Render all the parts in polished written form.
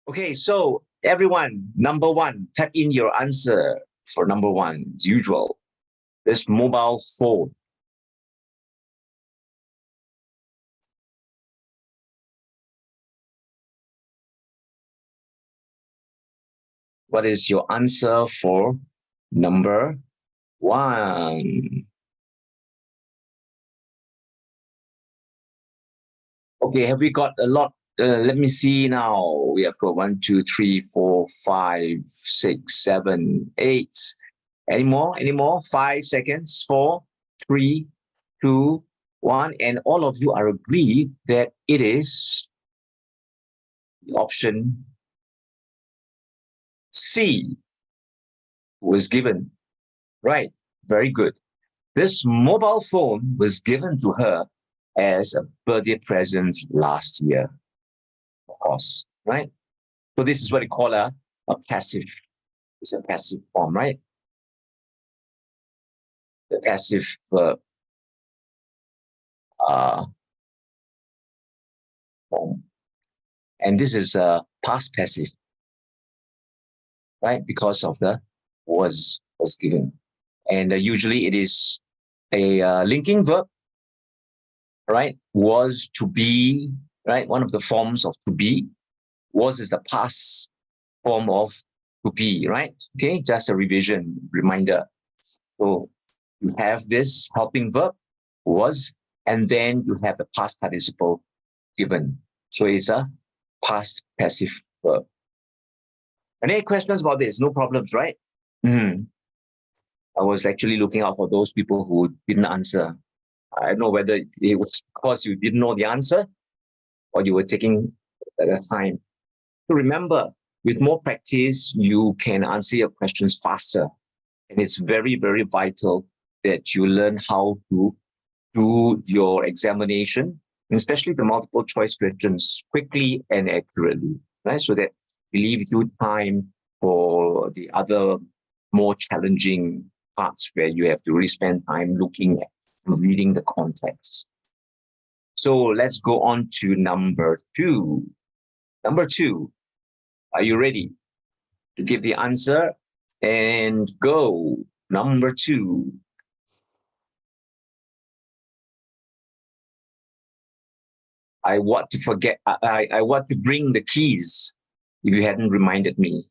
Okay, so everyone, number one, type in your answer for number one, as usual. This mobile phone. What is your answer for number one? Okay, have we got a lot? Let me see now. We have got 1, 2, 3, 4, 5, 6, 7, 8. Any more? Any more? 5 seconds. 4, 3, 2, 1. And all of you are agreed that it is the option C was given. Right. Very good. This mobile phone was given to her as a birthday present last year, of course, right? So this is what we call a passive. It's a passive form, right? The passive verb form. And this is a past passive, right? Because of the was given. And usually it is a linking verb, right? Was, to be, right? One of the forms of to be. Was is the past form of to be, right? Okay, just a revision reminder. So you have this helping verb, was, and then you have the past participle given. So it's a past passive verb. Any questions about this? No problems, right? I was actually looking out for those people who didn't answer. I don't know whether it was because you didn't know the answer or you were taking the time. So remember, with more practice, you can answer your questions faster. And it's very, very vital that you learn how to do your examination, especially the multiple choice questions, quickly and accurately, right? So that we leave you time for the other more challenging parts where you have to really spend time looking at and reading the context. So let's go on to number two. Number two, are you ready to give the answer? And go. Number two. I want to forget. I want to bring the keys if you hadn't reminded me.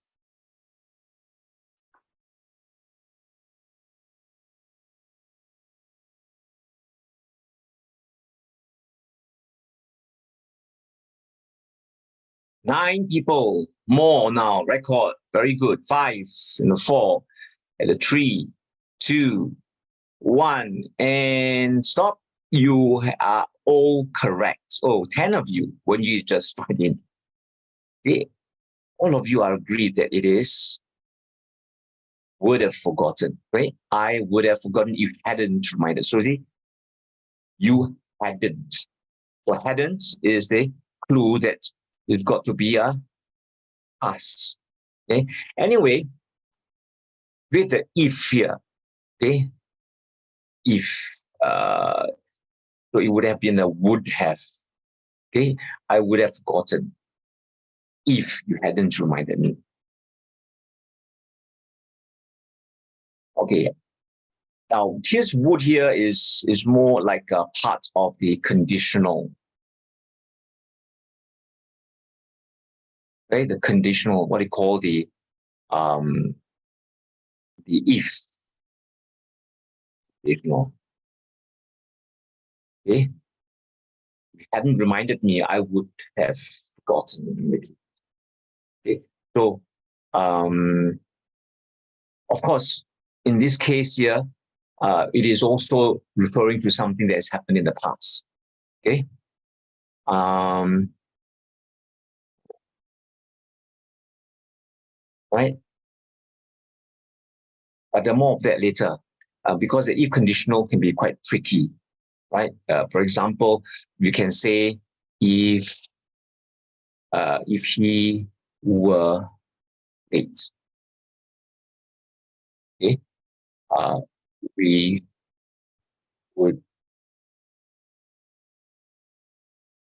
Nine people more now. Record. Very good. 5 and a 4 and a 3, 2, 1, and stop. You are all correct. Oh, 10 of you when you just find in. Okay. All of you are agreed that it is would have forgotten, right? I would have forgotten if you hadn't reminded. So see, you hadn't. So hadn't is the clue that it's got to be a past. Okay. Anyway, with the if here, okay, if so it would have been a would have. Okay, I would have forgotten if you hadn't reminded me. Okay. Now, this would here is more like a part of the conditional. Right? The conditional, what you call the if. If no. Okay. If you hadn't reminded me, I would have forgotten. Okay. So of course, in this case here, it is also referring to something that has happened in the past. Okay. Right. But there are more of that later, because the if conditional can be quite tricky, right? For example, you can say if he were late, okay, we would.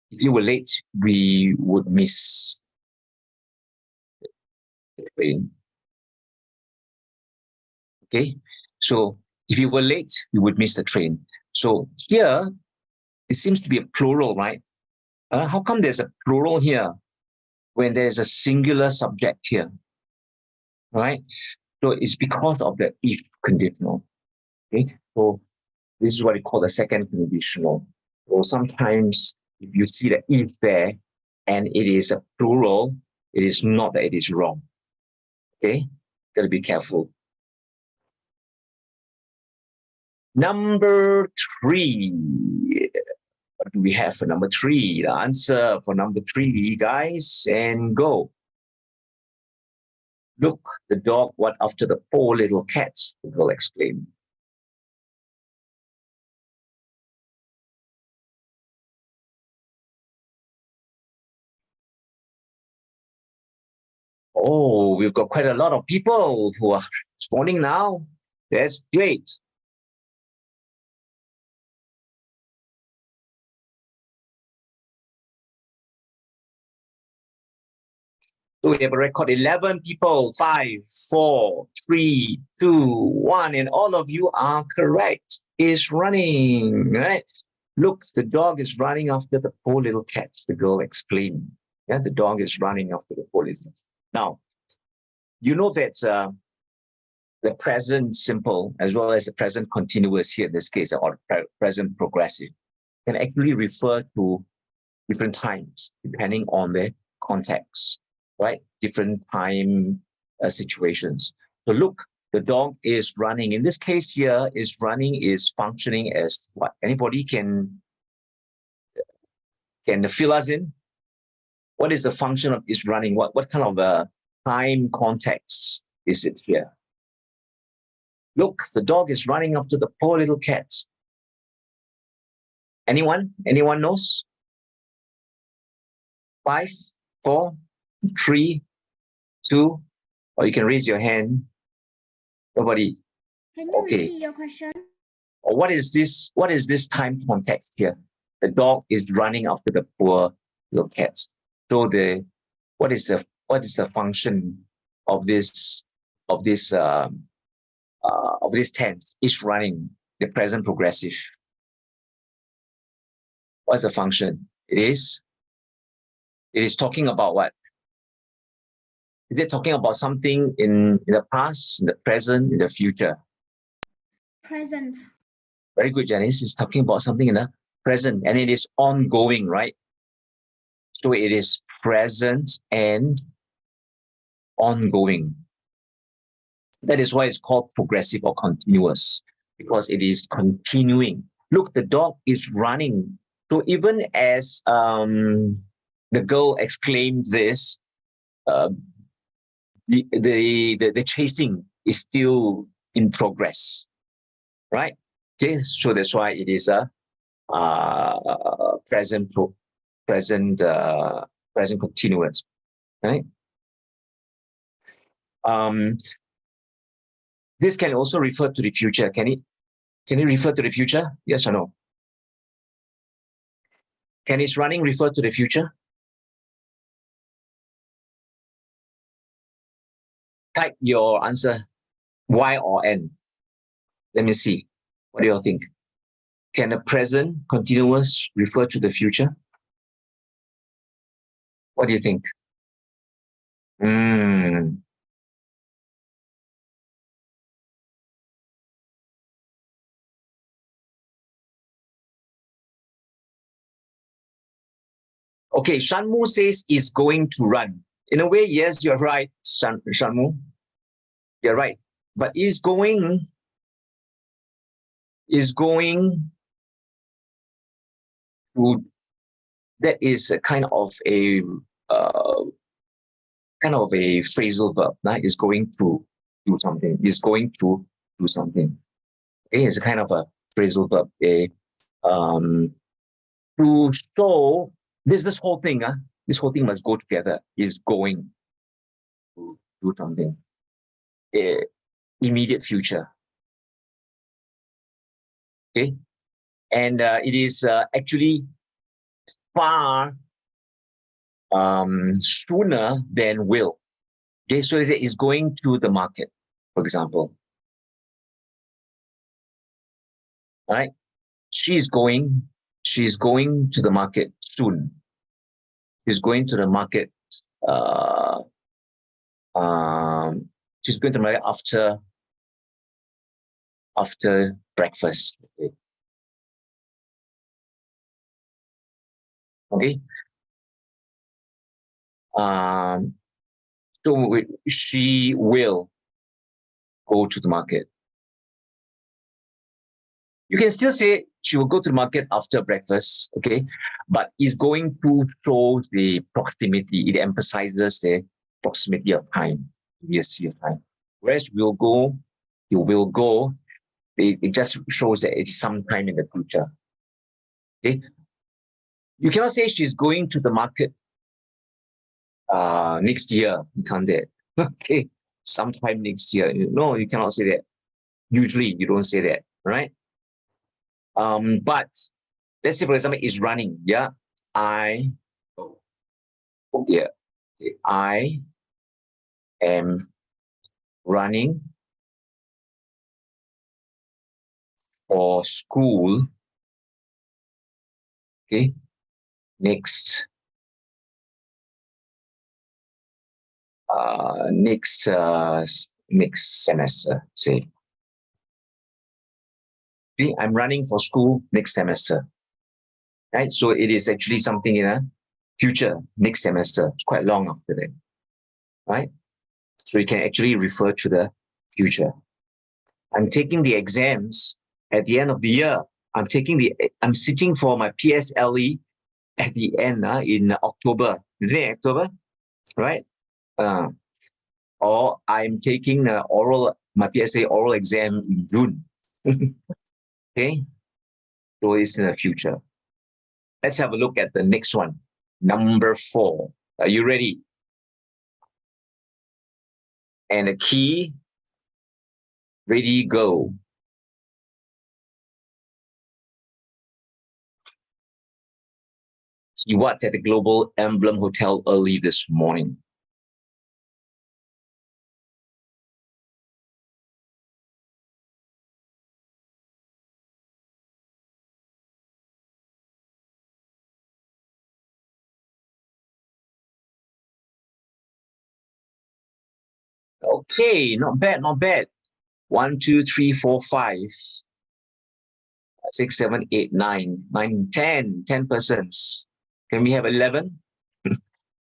If you were late, we would miss train. Okay, so if you were late, you would miss the train. So here, it seems to be a plural, right? How come there's a plural here when there's a singular subject here, right? So it's because of the if conditional. Okay, so this is what we call the second conditional. So sometimes if you see the if there and it is a plural, it is not that it is wrong. Okay, gotta be careful. Number 3. What do we have for number 3? The answer for number 3, guys, and go. Look, the dog what after the 4 little cats, the girl exclaimed. Oh, we've got quite a lot of people who are responding now. That's great. So we have a record 11 people, 5, 4, 3, 2, 1, and all of you are correct. Is running, right? Look, the dog is running after the 4 little cats, the girl exclaimed. Yeah, the dog is running after the 4 little cats. Now, you know that the present simple as well as the present continuous here in this case, or present progressive, can actually refer to different times depending on the context, right? Different time situations. So look, the dog is running. In this case here, is running is functioning as what? Anybody can fill us in? What is the function of is running? What kind of a time context is it here? Look, the dog is running after the 4 little cats. Anyone? Anyone knows? 5, 4, 3, 2, or you can raise your hand. Nobody. Can you Okay. repeat your question? Or what is this? What is this time context here? The dog is running after the poor little cats. So what is the function of this tense? Is running, the present progressive. What's the function? It is talking about what? Is it talking about something in the past, in the present, in the future? Present. Very good, Janice. It's talking about something in the present, and it is ongoing, right? So it is present and ongoing. That is why it's called progressive or continuous, because it is continuing. Look, the dog is running. So even as the girl exclaimed this, the chasing is still in progress, right? Okay, so that's why it is a present continuous, right? This can also refer to the future. Can it refer to the future? Yes or no? Can its running refer to the future? Type your answer, Y or N. Let me see. What do you all think? Can a present continuous refer to the future? What do you think? Okay, Shanmu says is going to run. In a way, yes, you're right, Shanmu. You're right. But is going to, that is a kind of a phrasal verb. Right? Is going to do something. Is going to do something. Okay, it's a kind of a phrasal verb. To show this whole thing, this whole thing must go together. Is going to do something. Immediate future. Okay, and it is actually far sooner than will. Okay, so it is going to the market, for example. All right, she's going to the market soon. She's going to the market. She's going to the market after breakfast. Okay. So she will go to the market. You can still say she will go to the market after breakfast, okay? But it's going to show the proximity. It emphasizes the proximity of time, immediacy of time. Whereas will go, you will go, it just shows that it's sometime in the future. Okay? You cannot say she's going to the market next year. You can't do it. Okay, sometime next year. No, you cannot say that. Usually you don't say that, right? But let's say, for example, it's running. Yeah, I am running for school. Okay, next semester. Say, okay, I'm running for school next semester. Right, so it is actually something in a future, next semester. It's quite long after that, right? So you can actually refer to the future. I'm taking the exams at the end of the year. I'm sitting for my PSLE at the end in October. Is it October? Right? Or I'm taking my PSA oral exam in June. Okay? So it's in the future. Let's have a look at the next one. Number 4. Are you ready? And the key, ready, go. He worked at the Global Emblem Hotel early this morning. Okay, not bad, not bad. 1, 2, 3, 4, 5, 6, 7, 8, 9, 9, 10, 10 persons. Can we have 11?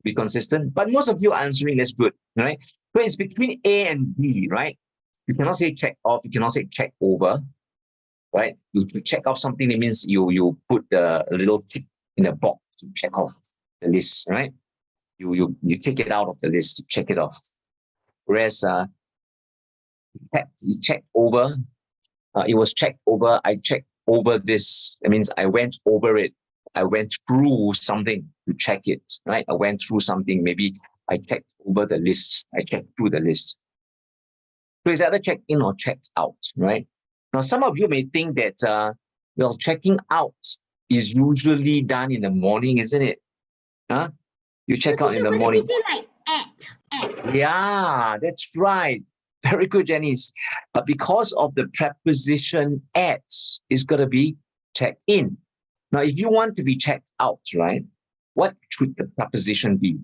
Be consistent. But most of you are answering, that's good, right? So it's between A and B, right? You cannot say check off, you cannot say check over, right? You to check off something, it means you put the little tick in the box to check off the list, right? You take it out of the list to check it off. Whereas you checked over, it was checked over, I checked over this. That means I went over it. I went through something to check it, right? I went through something. Maybe I checked over the list. I checked through the list. So it's either checked in or checked out, right? Now, some of you may think that, well, checking out is usually done in the morning, isn't it? Huh? You check out in the morning. Is it like at? Yeah, that's right. Very good, Janice. But because of the preposition at, it's got to be checked in. Now, if you want to be checked out, right, what should the preposition be?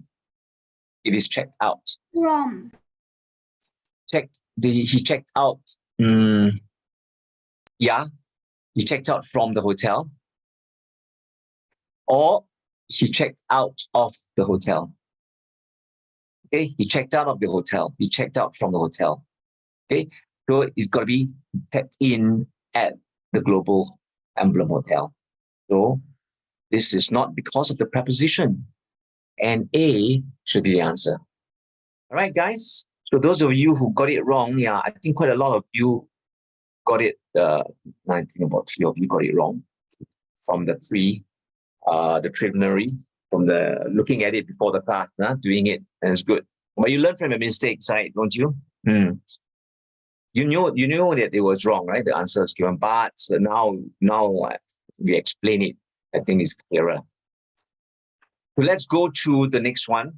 It is checked out. From. He checked out. Yeah, he checked out from the hotel. Or he checked out of the hotel. Okay, he checked out of the hotel. He checked out from the hotel. Okay, so it's got to be checked in at the Global Emblem Hotel. So this is not because of the preposition. And A should be the answer. All right, guys. So those of you who got it wrong, yeah, I think quite a lot of you got it. I think about 3 of you got it wrong from the preliminary, from the looking at it before the class, doing it, and it's good. But you learn from your mistakes, right? Don't you? You knew that it was wrong, right? The answer is given, but now we explain it. I think it's clearer. So let's go to the next one.